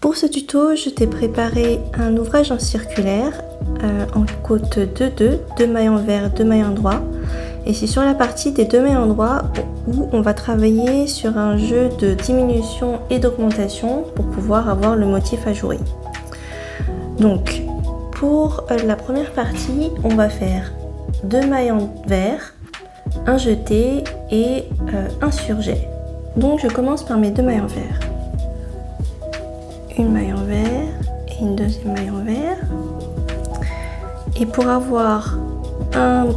Pour ce tuto, je t'ai préparé un ouvrage en circulaire en côte 2-2, 2 mailles envers, 2 mailles endroits. Et c'est sur la partie des 2 mailles endroits où on va travailler sur un jeu de diminution et d'augmentation pour pouvoir avoir le motif ajouré. Donc, pour la première partie, on va faire 2 mailles envers, un jeté et un surjet. Donc, je commence par mes 2 mailles envers. Une maille envers et une deuxième maille envers. Et pour avoir un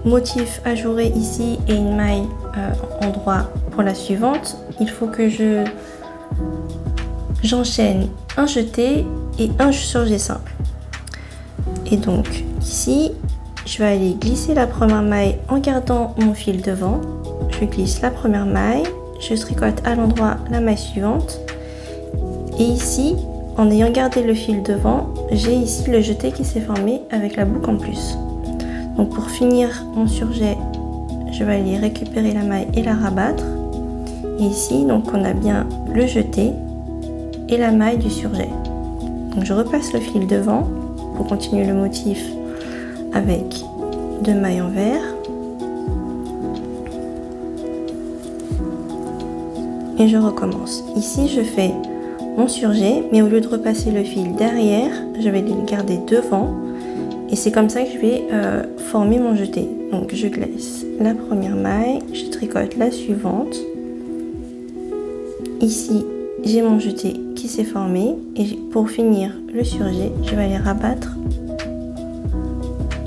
motif ajouré ici et une maille endroit pour la suivante, il faut que j'enchaîne un jeté et un surjet simple. Et donc ici, je vais aller glisser la première maille en gardant mon fil devant. Je glisse la première maille, je tricote à l'endroit la maille suivante. Et ici, en ayant gardé le fil devant, j'ai ici le jeté qui s'est formé avec la boucle en plus. Donc pour finir mon surjet, je vais aller récupérer la maille et la rabattre. Et ici, donc on a bien le jeté et la maille du surjet. Donc je repasse le fil devant pour continuer le motif avec 2 mailles envers. Et je recommence. Ici, je fais mon surjet, mais au lieu de repasser le fil derrière, je vais le garder devant. Et c'est comme ça que je vais former mon jeté. Donc je glisse la première maille, je tricote la suivante. Ici, j'ai mon jeté qui s'est formé. Et pour finir le surjet, je vais aller rabattre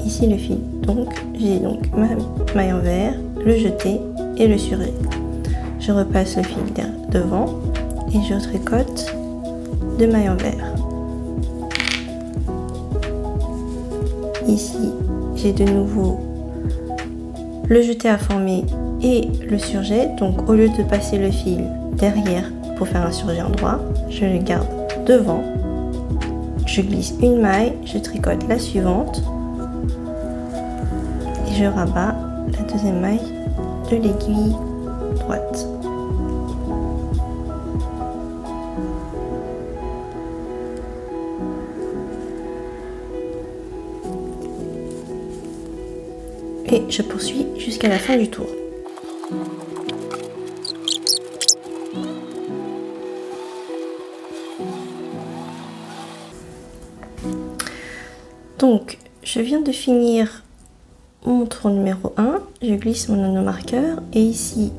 ici le fil. Donc j'ai donc ma maille envers, le jeté et le surjet. Je repasse le fil devant et je tricote 2 mailles envers. Ici, j'ai de nouveau le jeté à former et le surjet. Donc au lieu de passer le fil derrière pour faire un surjet endroit, je le garde devant. Je glisse une maille, je tricote la suivante et je rabats la deuxième maille de l'aiguille droite. Et je poursuis jusqu'à la fin du tour. Donc, je viens de finir mon tour numéro 1. Je glisse mon nanomarqueur et ici,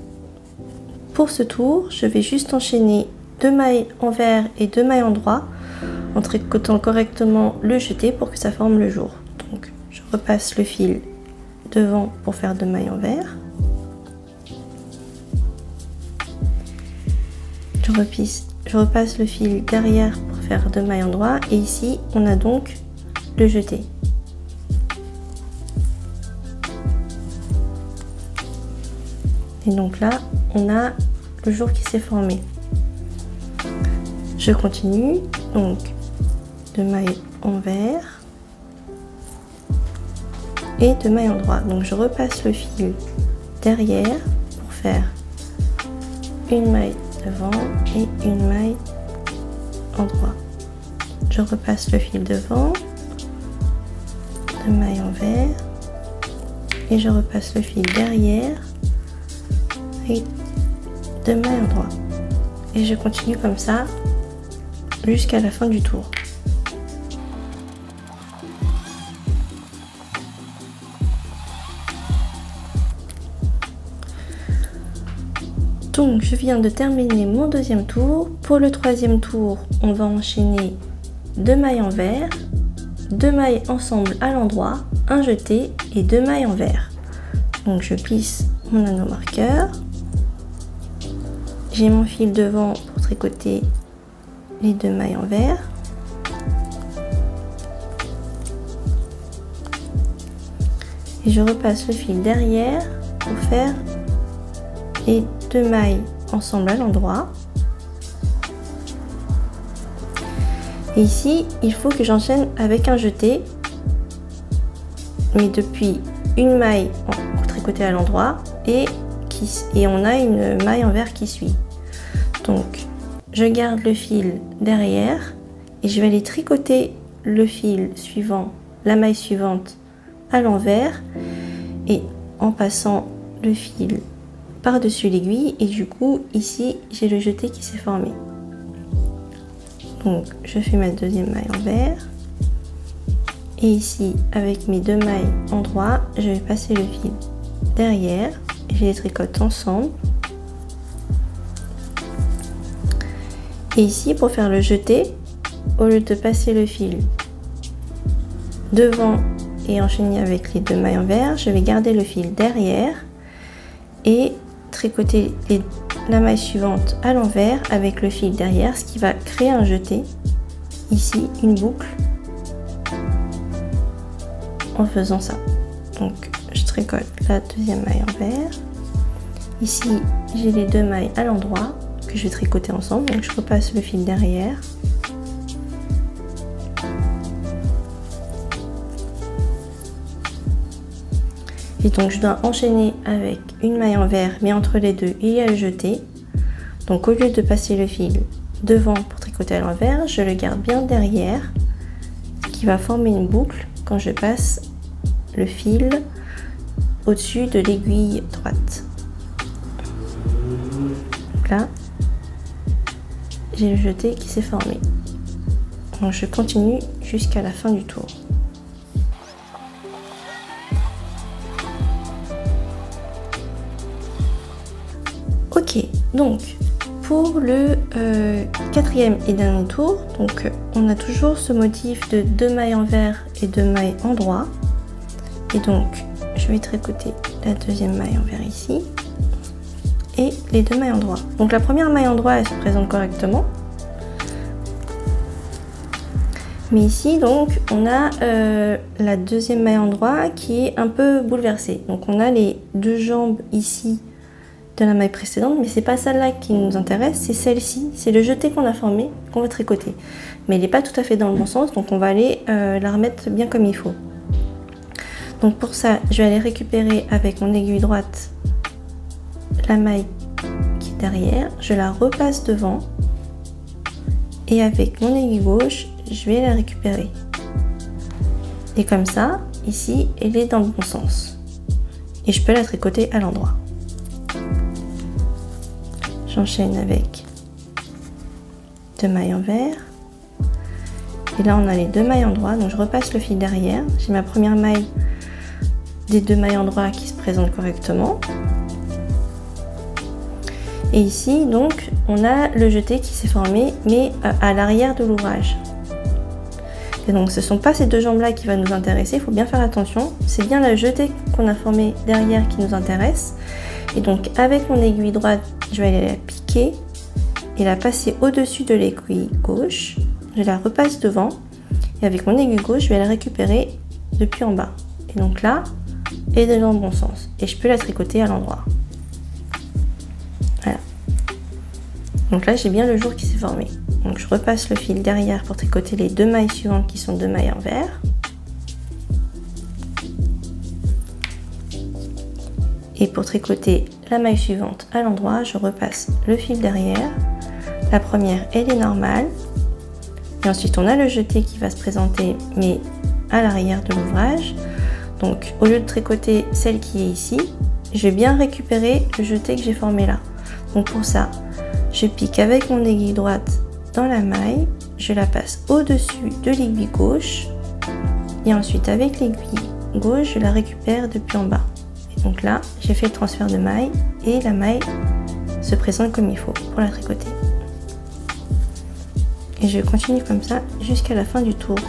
pour ce tour, je vais juste enchaîner 2 mailles envers et 2 mailles endroit en tricotant correctement le jeté pour que ça forme le jour. Donc, je repasse le fil devant pour faire 2 mailles envers. Je repasse le fil derrière pour faire 2 mailles endroit et ici on a donc le jeté. Et donc là on a le jour qui s'est formé. Je continue, donc 2 mailles envers et 2 mailles endroit. Donc je repasse le fil derrière pour faire une maille devant et une maille endroit. Je repasse le fil devant, 2 mailles envers et je repasse le fil derrière et 2 mailles endroit. Et je continue comme ça jusqu'à la fin du tour. Donc je viens de terminer mon deuxième tour. Pour le troisième tour, on va enchaîner 2 mailles envers, 2 mailles ensemble à l'endroit, un jeté et 2 mailles envers. Donc je plisse mon nanomarqueur. J'ai mon fil devant pour tricoter les 2 mailles envers. Et je repasse le fil derrière pour faire les 2 mailles ensemble à l'endroit. Et ici, il faut que j'enchaîne avec un jeté, mais depuis une maille tricotée à l'endroit et on a une maille envers qui suit. Donc je garde le fil derrière et je vais aller tricoter le fil suivant, la maille suivante à l'envers et en passant le fil par-dessus l'aiguille, et du coup ici j'ai le jeté qui s'est formé. Donc je fais ma deuxième maille envers et ici avec mes deux mailles endroits je vais passer le fil derrière et je les tricote ensemble. Et ici pour faire le jeté, au lieu de passer le fil devant et enchaîner avec les deux mailles envers, je vais garder le fil derrière et tricoter la maille suivante à l'envers avec le fil derrière, ce qui va créer un jeté, ici une boucle, en faisant ça. Donc je tricote la deuxième maille envers, ici j'ai les deux mailles à l'endroit que je vais tricoter ensemble, donc je repasse le fil derrière. Et donc je dois enchaîner avec une maille envers, mais entre les deux il y a le jeté. Donc au lieu de passer le fil devant pour tricoter à l'envers, je le garde bien derrière, ce qui va former une boucle quand je passe le fil au-dessus de l'aiguille droite. Donc là, j'ai le jeté qui s'est formé. Donc je continue jusqu'à la fin du tour. Ok, donc pour le quatrième et dernier tour, donc on a toujours ce motif de deux mailles envers et deux mailles endroit. Et donc je vais tricoter la deuxième maille envers ici et les deux mailles endroit. Donc la première maille endroit elle se présente correctement. Mais ici donc on a la deuxième maille endroit qui est un peu bouleversée. Donc on a les deux jambes ici de la maille précédente, mais c'est pas celle-là qui nous intéresse, c'est celle-ci, c'est le jeté qu'on a formé, qu'on va tricoter. Mais il n'est pas tout à fait dans le bon sens, donc on va aller la remettre bien comme il faut. Donc pour ça, je vais aller récupérer avec mon aiguille droite la maille qui est derrière, je la repasse devant, et avec mon aiguille gauche, je vais la récupérer. Et comme ça, ici, elle est dans le bon sens. Et je peux la tricoter à l'endroit. J'enchaîne avec deux mailles envers. Et là, on a les deux mailles endroits. Donc, je repasse le fil derrière. J'ai ma première maille des deux mailles endroits qui se présente correctement. Et ici, donc, on a le jeté qui s'est formé, mais à l'arrière de l'ouvrage. Et donc, ce ne sont pas ces deux jambes-là qui vont nous intéresser. Il faut bien faire attention. C'est bien le jeté qu'on a formé derrière qui nous intéresse. Et donc, avec mon aiguille droite, je vais aller la piquer et la passer au-dessus de l'aiguille gauche. Je la repasse devant et avec mon aiguille gauche, je vais la récupérer depuis en bas. Et donc là, elle est dans le bon sens. Et je peux la tricoter à l'endroit. Voilà. Donc là, j'ai bien le jour qui s'est formé. Donc je repasse le fil derrière pour tricoter les deux mailles suivantes qui sont deux mailles envers. Et pour tricoter la maille suivante à l'endroit, je repasse le fil derrière. La première, elle est normale. Et ensuite, on a le jeté qui va se présenter, mais à l'arrière de l'ouvrage. Donc, au lieu de tricoter celle qui est ici, je vais bien récupérer le jeté que j'ai formé là. Donc, pour ça, je pique avec mon aiguille droite dans la maille. Je la passe au-dessus de l'aiguille gauche. Et ensuite, avec l'aiguille gauche, je la récupère depuis en bas. Donc là, j'ai fait le transfert de maille et la maille se présente comme il faut pour la tricoter. Et je continue comme ça jusqu'à la fin du tour.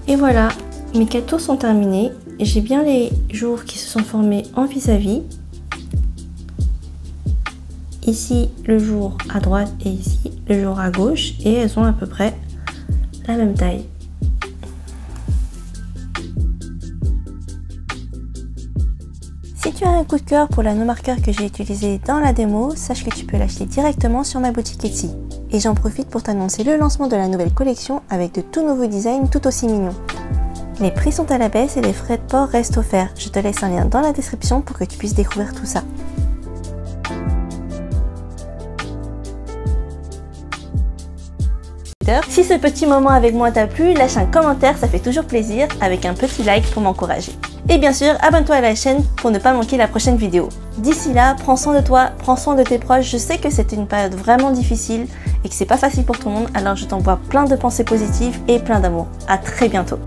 Et voilà, mes 4 tours sont terminés. J'ai bien les jours qui se sont formés en vis-à-vis. Ici le jour à droite et ici le jour à gauche, et elles ont à peu près la même taille. Si tu as un coup de cœur pour l'anneau marqueur que j'ai utilisé dans la démo, sache que tu peux l'acheter directement sur ma boutique Etsy. Et j'en profite pour t'annoncer le lancement de la nouvelle collection avec de tout nouveaux designs tout aussi mignons. Les prix sont à la baisse et les frais de port restent offerts. Je te laisse un lien dans la description pour que tu puisses découvrir tout ça. Si ce petit moment avec moi t'a plu, lâche un commentaire, ça fait toujours plaisir, avec un petit like pour m'encourager. Et bien sûr, abonne-toi à la chaîne pour ne pas manquer la prochaine vidéo. D'ici là, prends soin de toi, prends soin de tes proches. Je sais que c'était une période vraiment difficile et que c'est pas facile pour tout le monde, alors je t'envoie plein de pensées positives et plein d'amour. À très bientôt.